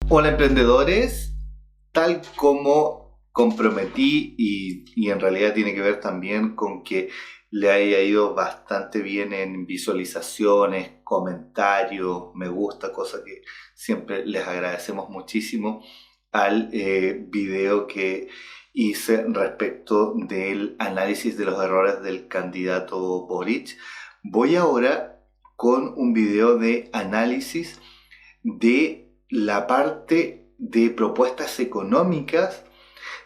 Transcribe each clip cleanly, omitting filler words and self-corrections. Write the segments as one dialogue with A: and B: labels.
A: Hola emprendedores, tal como comprometí y en realidad tiene que ver también con que le haya ido bastante bien en visualizaciones, comentarios, me gusta, cosa que siempre les agradecemos muchísimo al video que hice respecto del análisis de los errores del candidato Boric. Voy ahora con un video de análisis de la parte de propuestas económicas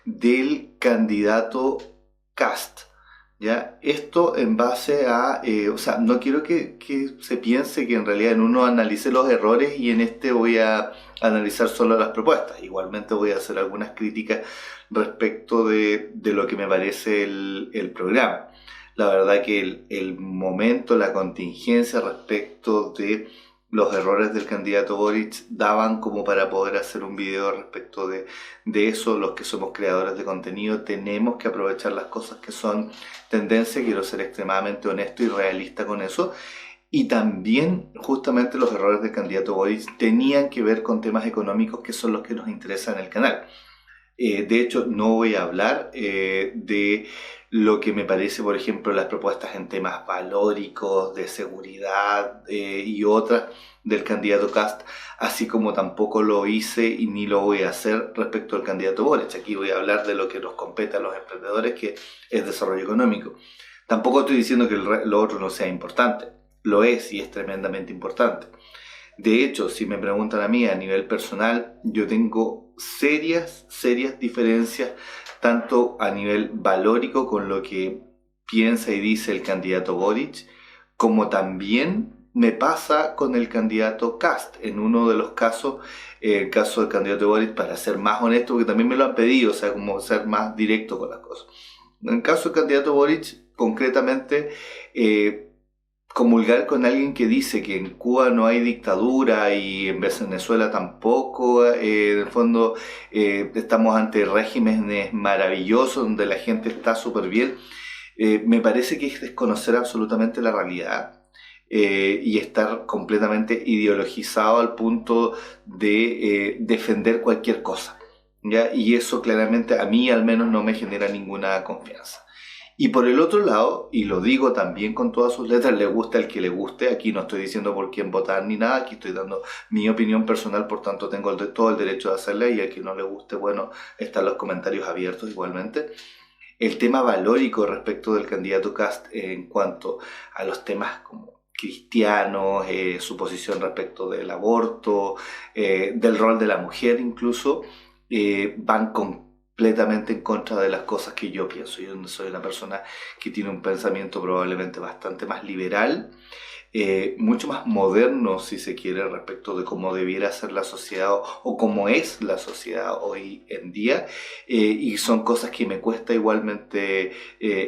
A: del candidato Kast. ¿Ya? Esto en base a, o sea, no quiero que se piense que en realidad en uno analice los errores y en este voy a analizar solo las propuestas. Igualmente voy a hacer algunas críticas respecto de lo que me parece el programa. La verdad que el momento, la contingencia respecto de los errores del candidato Boric daban como para poder hacer un video respecto de eso. Los que somos creadores de contenido tenemos que aprovechar las cosas que son tendencia. Quiero ser extremadamente honesto y realista con eso. Y también justamente los errores del candidato Boric tenían que ver con temas económicos que son los que nos interesan en el canal. De hecho, no voy a hablar de lo que me parece, por ejemplo, las propuestas en temas valóricos, de seguridad y otras del candidato Kast, así como tampoco lo hice y ni lo voy a hacer respecto al candidato Boric. Aquí voy a hablar de lo que nos compete a los emprendedores, que es desarrollo económico. Tampoco estoy diciendo que lo otro no sea importante, lo es y es tremendamente importante. De hecho, si me preguntan a mí a nivel personal, yo tengo serias diferencias, tanto a nivel valórico con lo que piensa y dice el candidato Boric, como también me pasa con el candidato Kast. En uno de los casos, el caso del candidato Boric, para ser más honesto, porque también me lo han pedido, o sea, como ser más directo con las cosas. En el caso del candidato Boric, concretamente, comulgar con alguien que dice que en Cuba no hay dictadura y en Venezuela tampoco, en el fondo estamos ante regímenes maravillosos donde la gente está súper bien, me parece que es desconocer absolutamente la realidad y estar completamente ideologizado al punto de defender cualquier cosa, ¿ya? Y eso claramente a mí al menos no me genera ninguna confianza. Y por el otro lado, y lo digo también con todas sus letras, le gusta el que le guste. Aquí no estoy diciendo por quién votar ni nada, aquí estoy dando mi opinión personal, por tanto tengo todo el derecho de hacerla, y a quien no le guste, bueno, están los comentarios abiertos igualmente. El tema valórico respecto del candidato Kast en cuanto a los temas como cristianos, su posición respecto del aborto, del rol de la mujer incluso, van completamente en contra de las cosas que yo pienso. Yo soy una persona que tiene un pensamiento probablemente bastante más liberal, mucho más moderno, si se quiere, respecto de cómo debiera ser la sociedad o cómo es la sociedad hoy en día, y son cosas que me cuesta igualmente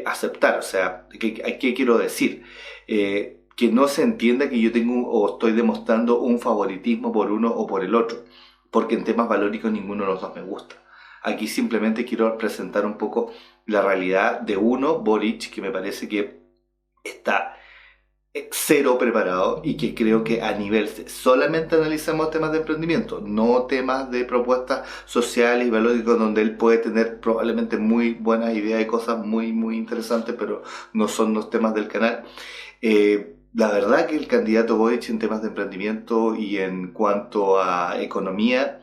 A: aceptar. O sea, ¿qué quiero decir? Que no se entienda que yo tengo o estoy demostrando un favoritismo por uno o por el otro, porque en temas valóricos ninguno de los dos me gusta. Aquí simplemente quiero presentar un poco la realidad de uno, Boric, que me parece que está cero preparado y que creo que a nivel, solamente analizamos temas de emprendimiento, no temas de propuestas sociales y valóricos, donde él puede tener probablemente muy buenas ideas y cosas muy interesantes, pero no son los temas del canal. La verdad que el candidato Boric en temas de emprendimiento y en cuanto a economía,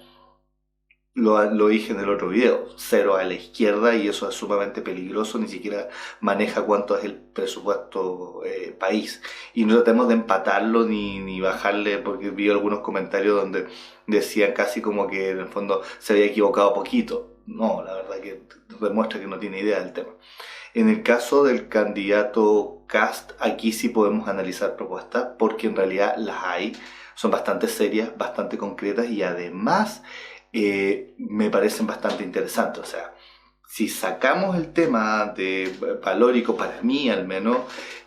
A: lo dije en el otro video, cero a la izquierda, y eso es sumamente peligroso. Ni siquiera maneja cuánto es el presupuesto país, y no tratemos de empatarlo ni bajarle, porque vi algunos comentarios donde decían casi como que en el fondo se había equivocado poquito. No, la verdad que demuestra que no tiene idea del tema. En el caso del candidato Kast, aquí sí podemos analizar propuestas, porque en realidad las hay, son bastante serias, bastante concretas, y además me parecen bastante interesantes. O sea, si sacamos el tema de valórico, para mí al menos,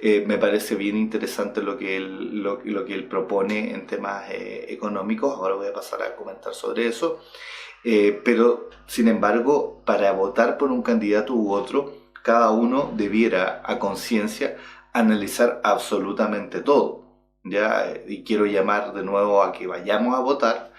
A: me parece bien interesante lo que él propone en temas económicos. Ahora voy a pasar a comentar sobre eso. Pero, sin embargo, para votar por un candidato u otro, cada uno debiera, a conciencia, analizar absolutamente todo, ¿ya? Y quiero llamar de nuevo a que vayamos a votar.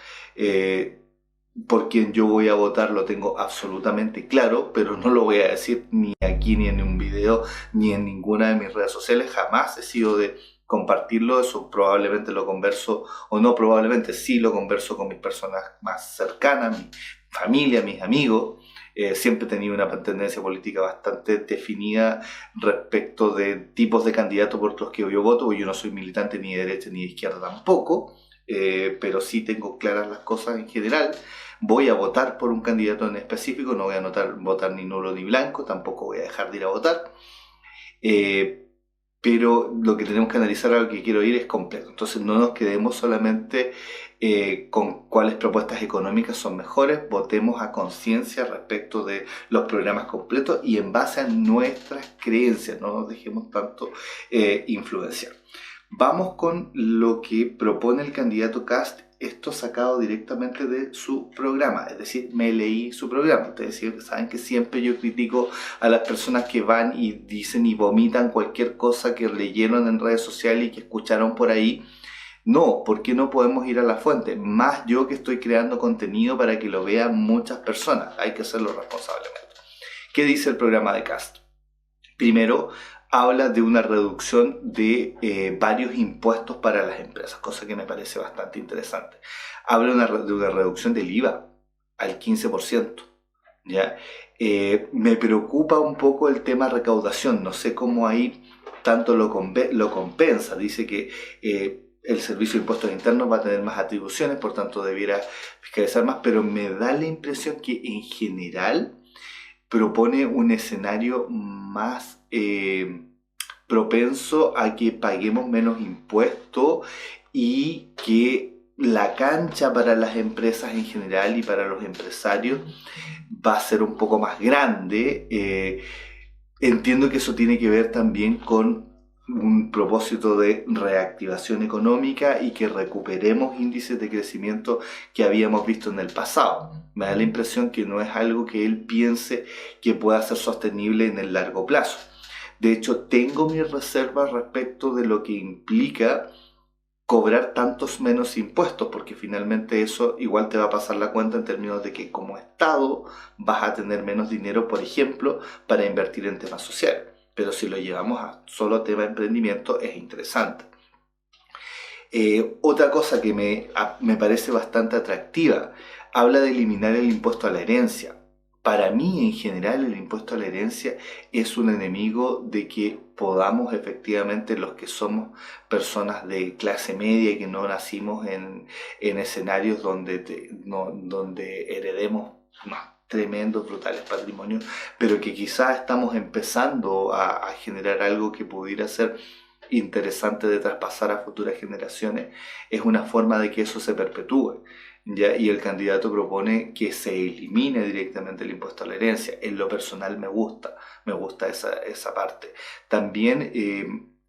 A: por quien yo voy a votar lo tengo absolutamente claro, pero no lo voy a decir ni aquí, ni en un video, ni en ninguna de mis redes sociales. Jamás he sido de compartirlo. Eso probablemente lo converso, o no probablemente, sí lo converso con mis personas más cercanas, mi familia, mis amigos. Siempre he tenido una tendencia política bastante definida respecto de tipos de candidatos por los que yo voto, porque yo no soy militante ni de derecha ni de izquierda tampoco. Pero sí tengo claras las cosas en general. Voy a votar por un candidato en específico, no voy a votar ni nulo ni blanco, tampoco voy a dejar de ir a votar. Eh, pero lo que tenemos que analizar, a lo que quiero ir, es completo. Entonces no nos quedemos solamente con cuáles propuestas económicas son mejores, votemos a conciencia respecto de los programas completos y en base a nuestras creencias, no nos dejemos tanto influenciar. Vamos con lo que propone el candidato Kast, esto sacado directamente de su programa, es decir, me leí su programa. Ustedes saben que siempre yo critico a las personas que van y dicen y vomitan cualquier cosa que leyeron en redes sociales y que escucharon por ahí. No, ¿por qué no podemos ir a la fuente? Más yo que estoy creando contenido para que lo vean muchas personas, hay que hacerlo responsablemente. ¿Qué dice el programa de Kast? Primero, habla de una reducción de varios impuestos para las empresas, cosa que me parece bastante interesante. Habla de una reducción del IVA al 15%. ¿Ya? Me preocupa un poco el tema recaudación, no sé cómo ahí tanto lo compensa. Dice que el Servicio de Impuestos Internos va a tener más atribuciones, por tanto debiera fiscalizar más, pero me da la impresión que en general propone un escenario más propenso a que paguemos menos impuestos y que la cancha para las empresas en general y para los empresarios va a ser un poco más grande. Entiendo que eso tiene que ver también con un propósito de reactivación económica y que recuperemos índices de crecimiento que habíamos visto en el pasado. Me da la impresión que no es algo que él piense que pueda ser sostenible en el largo plazo. De hecho, tengo mis reservas respecto de lo que implica cobrar tantos menos impuestos, porque finalmente eso igual te va a pasar la cuenta en términos de que como Estado vas a tener menos dinero, por ejemplo, para invertir en temas sociales. Pero si lo llevamos a solo tema de emprendimiento es interesante. Otra cosa que me parece bastante atractiva, habla de eliminar el impuesto a la herencia. Para mí, en general, el impuesto a la herencia es un enemigo de que podamos efectivamente, los que somos personas de clase media y que no nacimos en escenarios donde heredemos tremendos, brutales patrimonios, pero que quizás estamos empezando a generar algo que pudiera ser interesante de traspasar a futuras generaciones, es una forma de que eso se perpetúe. ¿Ya? Y el candidato propone que se elimine directamente el impuesto a la herencia. En lo personal me gusta esa parte. También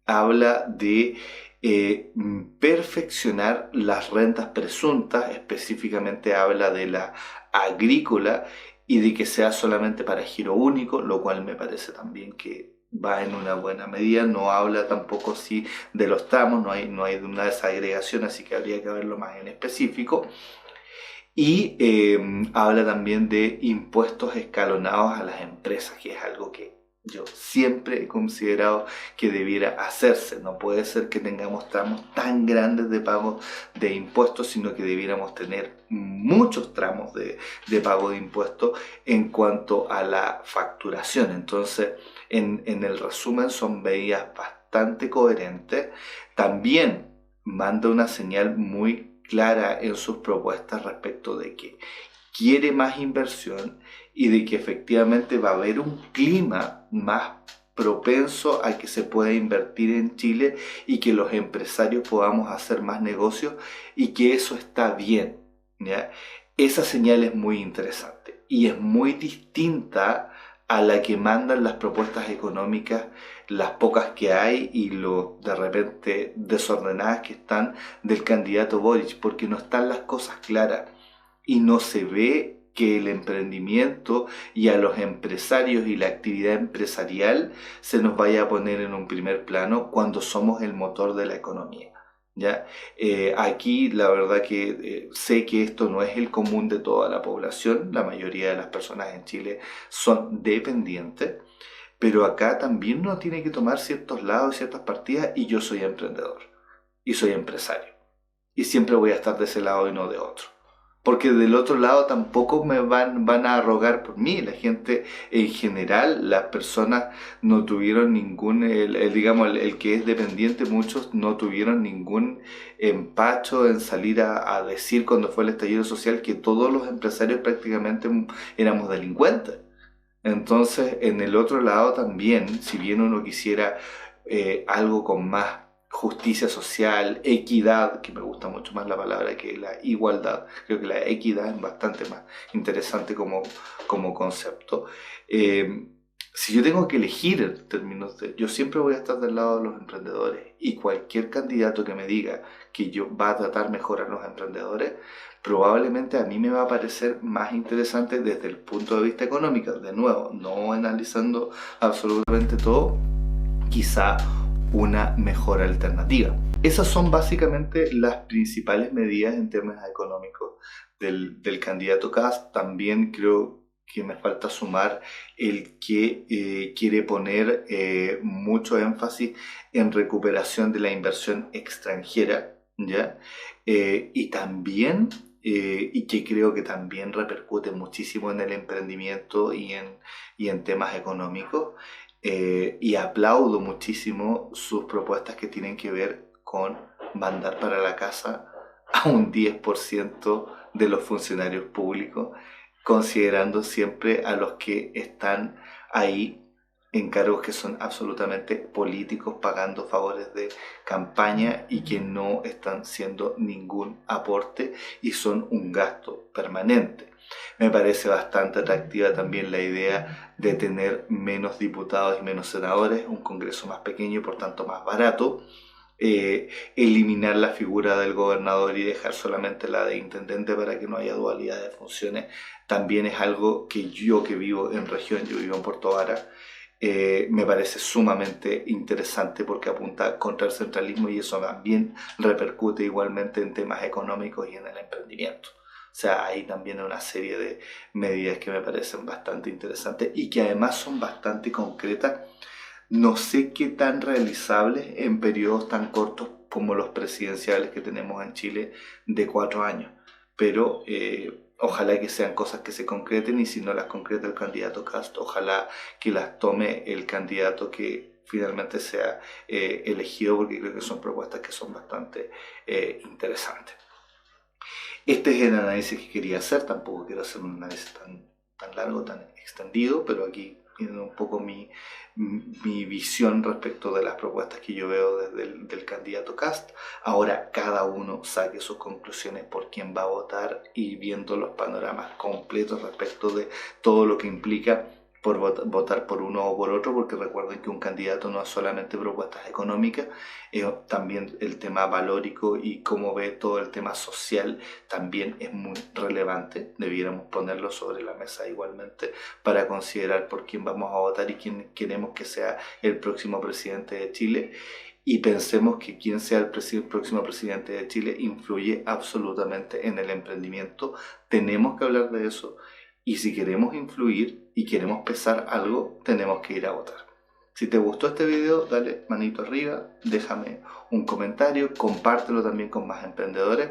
A: habla de perfeccionar las rentas presuntas, específicamente habla de la agrícola y de que sea solamente para giro único, lo cual me parece también que va en una buena medida. No habla tampoco sí de los tramos, no hay una desagregación, así que habría que verlo más en específico. Y habla también de impuestos escalonados a las empresas, que es algo que yo siempre he considerado que debiera hacerse. No puede ser que tengamos tramos tan grandes de pago de impuestos, sino que debiéramos tener muchos tramos de pago de impuestos en cuanto a la facturación. Entonces, en el resumen, son medidas bastante coherentes. También manda una señal muy clara en sus propuestas respecto de que quiere más inversión y de que efectivamente va a haber un clima más propenso a que se pueda invertir en Chile y que los empresarios podamos hacer más negocios y que eso está bien, ¿ya? Esa señal es muy interesante y es muy distinta a la que mandan las propuestas económicas, las pocas que hay y lo de repente desordenadas que están del candidato Boric, porque no están las cosas claras y no se ve que el emprendimiento y a los empresarios y la actividad empresarial se nos vaya a poner en un primer plano cuando somos el motor de la economía. ¿Ya? Aquí la verdad que sé que esto no es el común de toda la población, la mayoría de las personas en Chile son dependientes, pero acá también uno tiene que tomar ciertos lados, ciertas partidas, y yo soy emprendedor y soy empresario. Y siempre voy a estar de ese lado y no de otro. Porque del otro lado tampoco me van a rogar por mí. La gente en general, las personas no tuvieron ningún, digamos, el que es dependiente, muchos no tuvieron ningún empacho en salir a decir cuando fue el estallido social que todos los empresarios prácticamente éramos delincuentes. Entonces, en el otro lado también, si bien uno quisiera algo con más justicia social, equidad, que me gusta mucho más la palabra que la igualdad, creo que la equidad es bastante más interesante como concepto. Eh, si yo tengo que elegir en términos de, yo siempre voy a estar del lado de los emprendedores, y cualquier candidato que me diga que yo va a tratar mejor a los emprendedores, probablemente a mí me va a parecer más interesante desde el punto de vista económico. De nuevo, no analizando absolutamente todo, quizá una mejor alternativa. Esas son básicamente las principales medidas en términos económicos del candidato Kast. También creo que me falta sumar el que quiere poner mucho énfasis en recuperación de la inversión extranjera, ¿ya? Y también, y que creo que también repercute muchísimo en el emprendimiento y en temas económicos, y aplaudo muchísimo sus propuestas que tienen que ver con mandar para la casa a un 10% de los funcionarios públicos, considerando siempre a los que están ahí en cargos que son absolutamente políticos, pagando favores de campaña y que no están siendo ningún aporte y son un gasto permanente. Me parece bastante atractiva también la idea de tener menos diputados y menos senadores, un Congreso más pequeño y por tanto más barato, eliminar la figura del gobernador y dejar solamente la de intendente para que no haya dualidad de funciones, también es algo que yo, que vivo en región, yo vivo en Puerto Vara, me parece sumamente interesante porque apunta contra el centralismo, y eso también repercute igualmente en temas económicos y en el emprendimiento. O sea, hay también una serie de medidas que me parecen bastante interesantes y que además son bastante concretas. No sé qué tan realizables en periodos tan cortos como los presidenciales que tenemos en Chile de 4 años, pero ojalá que sean cosas que se concreten, y si no las concreta el candidato Kast, ojalá que las tome el candidato que finalmente sea elegido, porque creo que son propuestas que son bastante interesantes. Este es el análisis que quería hacer, tampoco quiero hacer un análisis tan largo, tan extendido, pero aquí viene un poco mi visión respecto de las propuestas que yo veo desde del candidato Kast. Ahora cada uno saque sus conclusiones por quién va a votar, y viendo los panoramas completos respecto de todo lo que implica por votar por uno o por otro, porque recuerden que un candidato no es solamente propuestas económicas, también el tema valórico y cómo ve todo el tema social también es muy relevante. Debiéramos ponerlo sobre la mesa igualmente para considerar por quién vamos a votar y quién queremos que sea el próximo presidente de Chile. Y pensemos que quien sea el próximo presidente de Chile influye absolutamente en el emprendimiento. Tenemos que hablar de eso. Y si queremos influir y queremos pesar algo, tenemos que ir a votar. Si te gustó este video, dale manito arriba, déjame un comentario, compártelo también con más emprendedores.